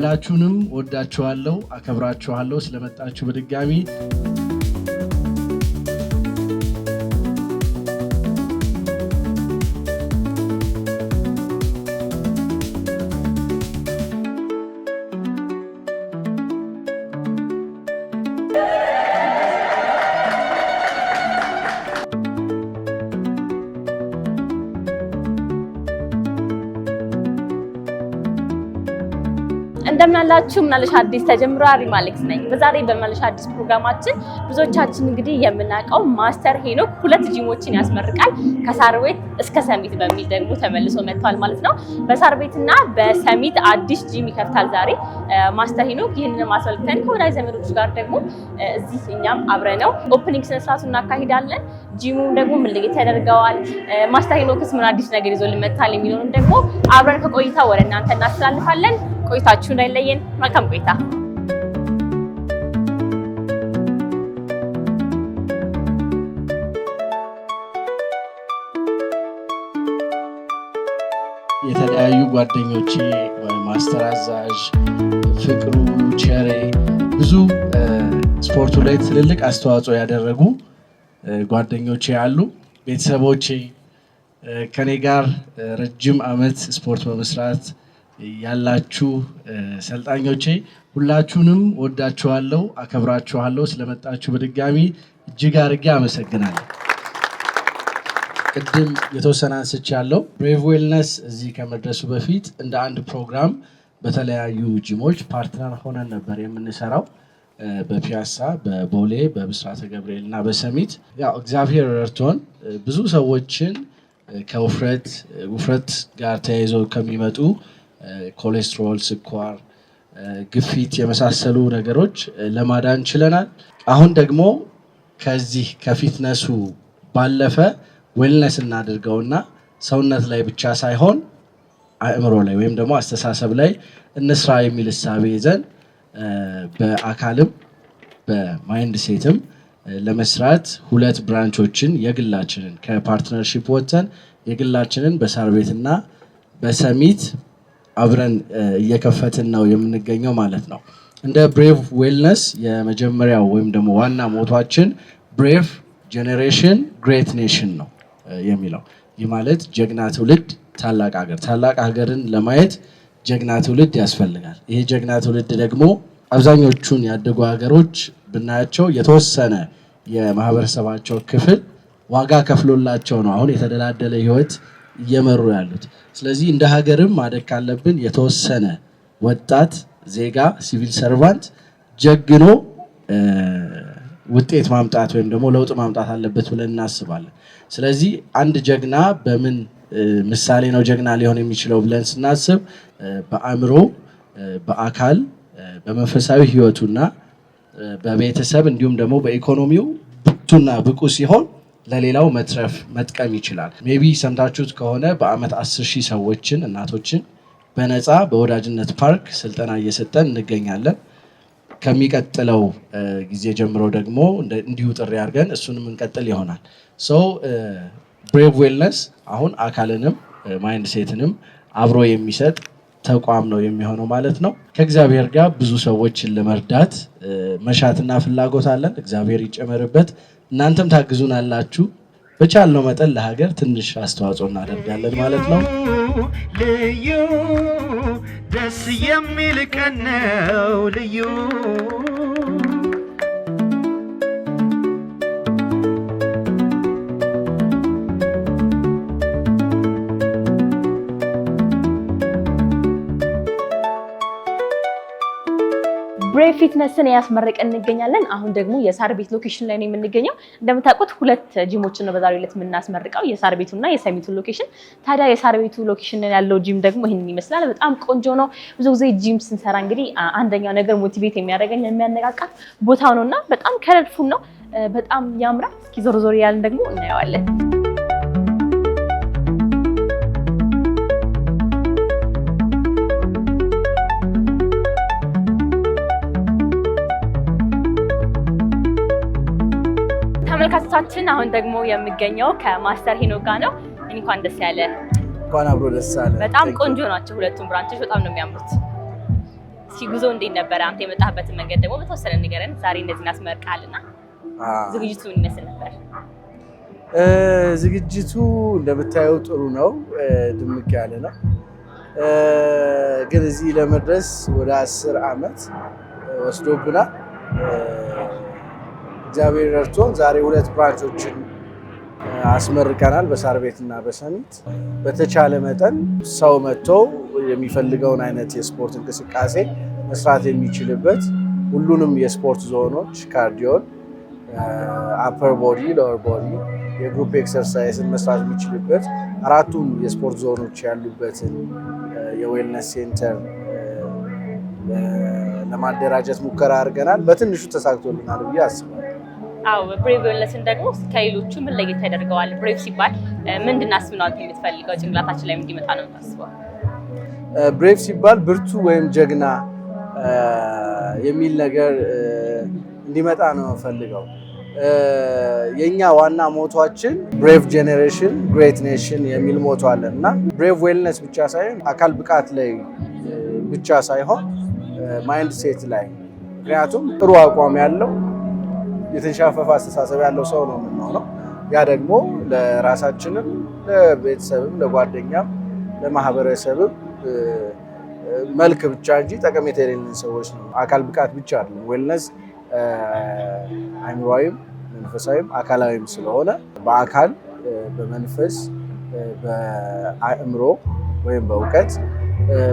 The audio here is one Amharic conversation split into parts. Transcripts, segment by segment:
ሁላችሁንም ወዳችኋለሁ አከብራችኋለሁ ስለመጣችሁ በድጋሚ እንደምናላችሁ ምናለሽ አዲስ ተጀምሯል ሪማሌክስ ነኝ። በዛሬ በመለሽ አዲስ ፕሮግራማችን ብዙዎቻችን እንግዲህ የምናውቀው ማስተር ሄኖክ ሁለት ጂሞችን ያስመርቃል ከሳር ቤት እስከ ሰሚት በሚል ደግሞ ተመልሶ መጥቷል ማለት ነው። በሳር ቤትና በሰሚት አዲስ ጂም ይከፍታል ዛሬ ማስተር ሄኖክ። ይህንን ማስመልከተን ከወዳጅ ዘመዶች ጋር ደግሞ እዚህ እኛም አብረነው ኦፕኒንግ ስነ ስርዓቱን እናካሂዳለን። ጂሙ ደግሞ ምን ለየት ያደርገዋል፣ ማስተር ሄኖክስ ምን አዲስ ነገር ይዞልን መጥቷል የሚለውን ደግሞ አብረን ከቆይታ ወደ እናንተ እናስተላልፋለን። ቆይታችሁ እንዳይለየን። መልካም ቆይታ። የተለያዩ ጓደኞቼ ማስተር አዛዥ ፍቅሩ ቸሬ ብዙ ስፖርቱ ላይ ትልልቅ አስተዋጽኦ ያደረጉ ጓደኞቼ አሉ። ቤተሰቦቼ ከኔ ጋር ረጅም ዓመት ስፖርት በመስራት ያላችሁ ሰልጣኞቼ ሁላችሁንም ወዳችኋለሁ አከብራችኋለሁ ስለመጣችሁ በድጋሚ እጅግ አድርጌ አመሰግናለሁ። ቅድም የተወሰነ አንስቻለሁ። ብሬቭ ዌልነስ እዚህ ከመድረሱ በፊት እንደ አንድ ፕሮግራም በተለያዩ ጂሞች ፓርትነር ሆነን ነበር የምንሰራው። በፒያሳ፣ በቦሌ፣ በብስራተ ገብርኤል እና በሰሚት ያው እግዚአብሔር ረድቶን ብዙ ሰዎችን ከውፍረት ጋር ተያይዘው ከሚመጡ ኮሌስትሮል፣ ስኳር፣ ግፊት የመሳሰሉ ነገሮች ለማዳን ችለናል። አሁን ደግሞ ከዚህ ከፊትነሱ ባለፈ ዌልነስ እናድርገውና ሰውነት ላይ ብቻ ሳይሆን አእምሮ ላይ ወይም ደግሞ አስተሳሰብ ላይ እንስራ የሚል እሳቤ ይዘን በአካልም በማይንድ ሴትም ለመስራት ሁለት ብራንቾችን የግላችንን ከፓርትነርሺፕ ወጥተን የግላችንን በሳር ቤትና በሰሚት አብረን እየከፈትን ነው የምንገኘው ማለት ነው። እንደ ብሬቭ ዌልነስ የመጀመሪያው ወይም ደግሞ ዋና ሞቷችን ብሬቭ ጄኔሬሽን ግሬት ኔሽን ነው የሚለው። ይህ ማለት ጀግና ትውልድ ታላቅ ሀገር፣ ታላቅ ሀገርን ለማየት ጀግና ትውልድ ያስፈልጋል። ይሄ ጀግና ትውልድ ደግሞ አብዛኞቹን ያደጉ ሀገሮች ብናያቸው የተወሰነ የማህበረሰባቸው ክፍል ዋጋ ከፍሎላቸው ነው አሁን የተደላደለ ህይወት እየመሩ ያሉት። ስለዚህ እንደ ሀገርም ማደግ ካለብን የተወሰነ ወጣት ዜጋ ሲቪል ሰርቫንት ጀግኖ ውጤት ማምጣት ወይም ደግሞ ለውጥ ማምጣት አለበት ብለን እናስባለን። ስለዚህ አንድ ጀግና በምን ምሳሌ ነው ጀግና ሊሆን የሚችለው ብለን ስናስብ በአእምሮ፣ በአካል፣ በመንፈሳዊ ህይወቱና በቤተሰብ እንዲሁም ደግሞ በኢኮኖሚው ብቁና ብቁ ሲሆን ለሌላው መትረፍ መጥቀም ይችላል። ሜቢ ሰምታችሁት ከሆነ በአመት 10,000 ሰዎችን እናቶችን በነፃ በወዳጅነት ፓርክ ስልጠና እየሰጠን እንገኛለን። ከሚቀጥለው ጊዜ ጀምሮ ደግሞ እንዲሁ ጥሪ አድርገን እሱንም እንቀጥል ይሆናል። ብሬቭ ዌልነስ አሁን አካልንም ማይንድ ሴትንም አብሮ የሚሰጥ ተቋም ነው የሚሆነው ማለት ነው። ከእግዚአብሔር ጋር ብዙ ሰዎችን ለመርዳት መሻትና ፍላጎት አለን። እግዚአብሔር ይጨመርበት። እናንተም ታግዙናላችሁ። በቻልነው መጠን ለሀገር ትንሽ አስተዋጽኦ እናደርጋለን ማለት ነው። ልዩ ደስ የሚል ቀን ነው ልዩ ብሬቭ ፊትነስን ያስመረቀን እንገኛለን። አሁን ደግሞ የሳር ቤት ሎኬሽን ላይ ነው የምንገኘው። እንደምታውቁት ሁለት ጂሞችን ነው በዛሬው ዕለት የምናስመርቀው፣ የሳር ቤቱና የሰሚቱ ሎኬሽን። ታዲያ የሳር ቤቱ ሎኬሽን ያለው ጂም ደግሞ ይሄንን ይመስላል። በጣም ቆንጆ ነው። ብዙ ጊዜ ጂም ስንሰራ እንግዲህ አንደኛው ነገር ሞቲቬት የሚያደርገን የሚያነቃቃ ቦታው ነውና በጣም ከለርፉል ነው፣ በጣም ያምራል። እስኪ ዞር ዞር ያለን ደግሞ እናየዋለን። ተመልካቾቻችን አሁን ደግሞ የሚገኘው ከማስተር ሄኖክ ጋር ነው። እንኳን ደስ ያለ። እንኳን አብሮ ደስ አለ። በጣም ቆንጆ ናቸው ሁለቱም ብራንቾች፣ በጣም ነው የሚያምሩት። ጉዞ እንዴት ነበር? አንተ የመጣህበትን መንገድ ደግሞ በተወሰነ ንገረን። ዛሬ እንደዚህ እናስመርቃልና ዝግጅቱ ምን ይመስል ነበር? ዝግጅቱ እንደምታየው ጥሩ ነው፣ ድምቅ ያለ ነው። ግን እዚህ ለመድረስ ወደ 10 ዓመት ወስዶብናል። እግዚአብሔር ረድቶን ዛሬ 2 ብራንቾችን አስመርቀናል፣ በሳር ቤትና በሰሚት። በተቻለ መጠን ሰው መጥቶ የሚፈልገውን አይነት የስፖርት እንቅስቃሴ መስራት የሚችልበት ሁሉንም የስፖርት ዞኖች ካርዲዮን፣ አፐር ቦዲ፣ ሎወር ቦዲ፣ የግሩፕ ኤክሰርሳይዝን መስራት የሚችልበት 4ቱም የስፖርት ዞኖች ያሉበትን የዌልነስ ሴንተር ለማደራጀት ሙከራ አድርገናል። በትንሹ ተሳክቶልናል ብዬ አስባለሁ። አዎ ብሬቭ ዌልነስን ደግሞ ከሌሎቹ ምን ለየት ያደርገዋል? ብሬቭ ሲባል ምንድን አስብነው የምትፈልገው ጭንቅላታችን ላይ እንዲመጣ ነው የምታስበው? ብሬቭ ሲባል ብርቱ ወይም ጀግና የሚል ነገር እንዲመጣ ነው ፈልገው። የኛ ዋና ሞቷችን ብሬቭ ጄኔሬሽን ግሬት ኔሽን የሚል ሞቶ አለን እና ብሬቭ ዌልነስ ብቻ ሳይሆን አካል ብቃት ላይ ብቻ ሳይሆን ማይንድ ሴት ላይ፣ ምክንያቱም ጥሩ አቋም ያለው የተንሻፈፈ አስተሳሰብ ያለው ሰው ነው የምንሆነው። ያ ደግሞ ለራሳችንም ለቤተሰብም ለጓደኛም ለማህበረሰብም መልክ ብቻ እንጂ ጠቀሜታ የሌለን ሰዎች ነው። አካል ብቃት ብቻ አይደለም። ዌልነስ አእምሯዊም መንፈሳዊም አካላዊም ስለሆነ በአካል በመንፈስ በአእምሮ ወይም በእውቀት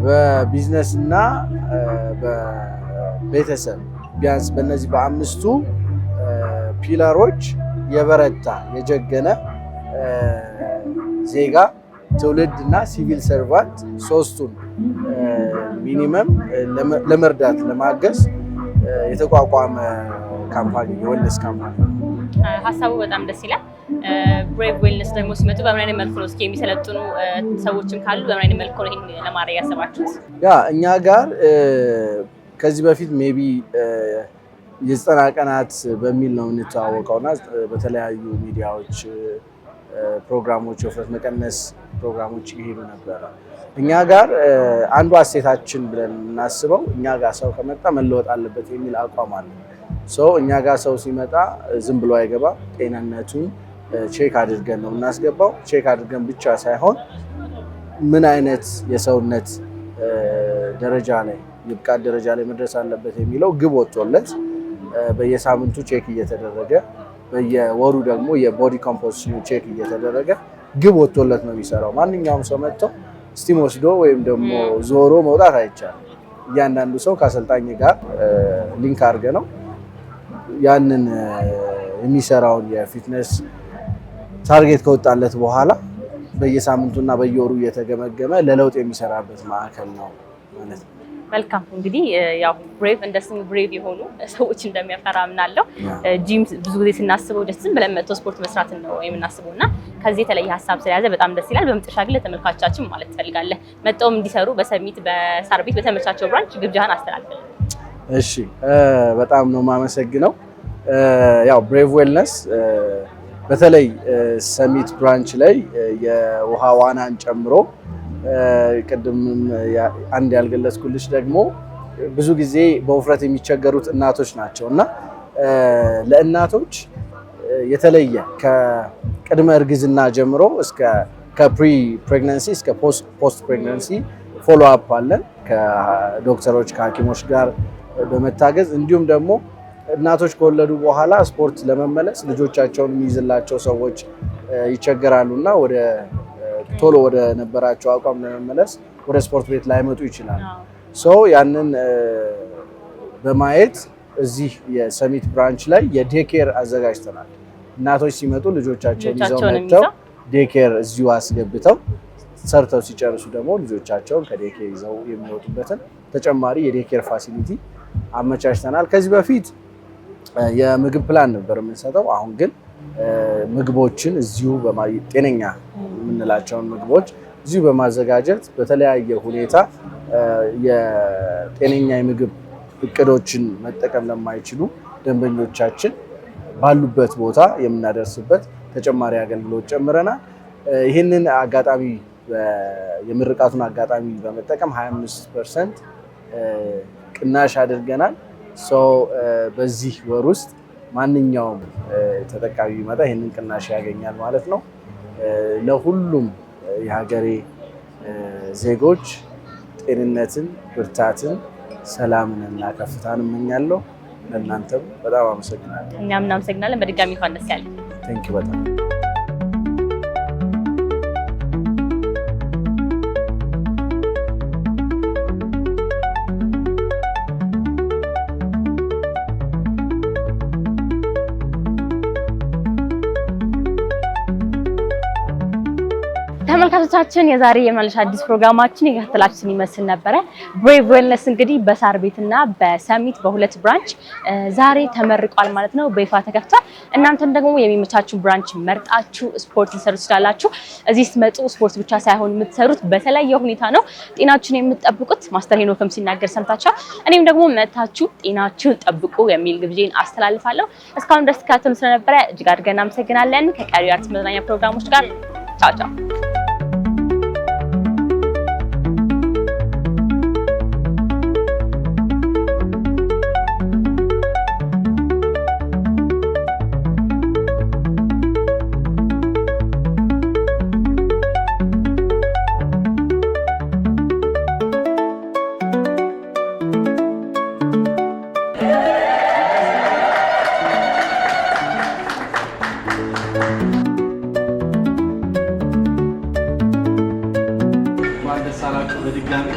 በቢዝነስ እና በቤተሰብ ቢያንስ በእነዚህ በ5ቱ ፒላሮች የበረታ የጀገነ ዜጋ ትውልድ እና ሲቪል ሰርቫንት 3ቱን ሚኒመም ለመርዳት ለማገዝ የተቋቋመ ካምፓኒ የዌልነስ ካምፓኒ። ሀሳቡ በጣም ደስ ይላል። ብሬቭ ዌልነስ ደግሞ ሲመጡ በምን አይነት መልኩ ነው እስኪ የሚሰለጥኑ ሰዎችም ካሉ በምን አይነት መልኩ ነው ይሄን ለማድረግ ያሰባችሁት? ያ እኛ ጋር ከዚህ በፊት ሜቢ የ90 ቀናት በሚል ነው የምንተዋወቀውና በተለያዩ ሚዲያዎች ፕሮግራሞች የውፍረት መቀነስ ፕሮግራሞች ይሄዱ ነበር። እኛ ጋር አንዱ አሴታችን ብለን የምናስበው እኛ ጋር ሰው ከመጣ መለወጥ አለበት የሚል አቋም አለ። እኛ ጋር ሰው ሲመጣ ዝም ብሎ አይገባም። ጤንነቱን ቼክ አድርገን ነው እናስገባው። ቼክ አድርገን ብቻ ሳይሆን ምን አይነት የሰውነት ደረጃ ላይ የብቃት ደረጃ ላይ መድረስ አለበት የሚለው ግብ ወጥቶለት በየሳምንቱ ቼክ እየተደረገ በየወሩ ደግሞ የቦዲ ኮምፖዚሽኑ ቼክ እየተደረገ ግብ ወጥቶለት ነው የሚሰራው። ማንኛውም ሰው መጥቶ ስቲም ወስዶ ወይም ደግሞ ዞሮ መውጣት አይቻልም። እያንዳንዱ ሰው ከአሰልጣኝ ጋር ሊንክ አድርገ ነው ያንን የሚሰራውን የፊትነስ ታርጌት ከወጣለት በኋላ በየሳምንቱና በየወሩ እየተገመገመ ለለውጥ የሚሰራበት ማዕከል ነው ማለት ነው። መልካም እንግዲህ ያው ብሬቭ እንደ ስሙ ብሬቭ የሆኑ ሰዎች እንደሚያፈራ አምናለሁ። ጂም ብዙ ጊዜ ስናስበው ደስ ብለን መጥቶ ስፖርት መስራትን ነው የምናስበው እና ከዚህ የተለየ ሀሳብ ስለያዘ በጣም ደስ ይላል። በመጨረሻ ግን ለተመልካቾቻችን ማለት ትፈልጋለህ መጥተውም እንዲሰሩ በሰሚት በሳር ቤት በተመቻቸው ብራንች ግብዣህን አስተላልፈን። እሺ በጣም ነው የማመሰግነው። ያው ብሬቭ ዌልነስ በተለይ ሰሚት ብራንች ላይ የውሃ ዋናን ጨምሮ ቅድም አንድ ያልገለጽኩልሽ ደግሞ ብዙ ጊዜ በውፍረት የሚቸገሩት እናቶች ናቸው እና ለእናቶች የተለየ ከቅድመ እርግዝና ጀምሮ እስከ ከፕሪ ፕሬግናንሲ እስከ ፖስት ፕሬግናንሲ ፎሎ አፕ አለን ከዶክተሮች ከሐኪሞች ጋር በመታገዝ እንዲሁም ደግሞ እናቶች ከወለዱ በኋላ ስፖርት ለመመለስ ልጆቻቸውን የሚይዝላቸው ሰዎች ይቸገራሉና ቶሎ ወደ ነበራቸው አቋም ለመመለስ ወደ ስፖርት ቤት ላይመጡ ይችላል። ያንን በማየት እዚህ የሰሚት ብራንች ላይ የዴኬር አዘጋጅተናል። እናቶች ሲመጡ ልጆቻቸውን ይዘው መጥተው ዴኬር እዚሁ አስገብተው ሰርተው ሲጨርሱ ደግሞ ልጆቻቸውን ከዴኬር ይዘው የሚወጡበትን ተጨማሪ የዴኬር ፋሲሊቲ አመቻችተናል። ከዚህ በፊት የምግብ ፕላን ነበር የምንሰጠው። አሁን ግን ምግቦችን እዚሁ ጤነኛ የምንላቸውን ምግቦች እዚሁ በማዘጋጀት በተለያየ ሁኔታ የጤነኛ የምግብ እቅዶችን መጠቀም ለማይችሉ ደንበኞቻችን ባሉበት ቦታ የምናደርስበት ተጨማሪ አገልግሎት ጨምረናል። ይህንን አጋጣሚ የምርቃቱን አጋጣሚ በመጠቀም 25% ቅናሽ አድርገናል። በዚህ ወር ውስጥ ማንኛውም ተጠቃሚ ቢመጣ ይህንን ቅናሽ ያገኛል ማለት ነው። ለሁሉም የሀገሬ ዜጎች ጤንነትን፣ ብርታትን፣ ሰላምንና ከፍታን እመኛለሁ። ለእናንተም በጣም አመሰግናለሁ። እኛም እናመሰግናለን። በድጋሚ እንኳን ደስ ያለን። ቴንክ ዩ በጣም ተመልካቾቻችን የዛሬ የመልሽ አዲስ ፕሮግራማችን የከተላችን ይመስል ነበረ። ብሬቭ ዌልነስ እንግዲህ በሳር ቤትና በሰሚት በሁለት ብራንች ዛሬ ተመርቋል ማለት ነው፣ በይፋ ተከፍቷል። እናንተም ደግሞ የሚመቻችሁ ብራንች መርጣችሁ ስፖርት ልትሰሩ ትችላላችሁ። እዚህ ስትመጡ ስፖርት ብቻ ሳይሆን የምትሰሩት በተለያየ ሁኔታ ነው ጤናችሁን የምትጠብቁት። ማስተር ሄኖክም ሲናገር ሰምታችኋል። እኔም ደግሞ መታችሁ ጤናችሁን ጠብቁ የሚል ግብዣን አስተላልፋለሁ። እስካሁን ድረስ ተከታተሉ ስለነበረ እጅግ አድርገን እናመሰግናለን። ከቀሪው አርትስ መዝናኛ ፕሮግራሞች ጋር ቻው ቻው። በድጋሚ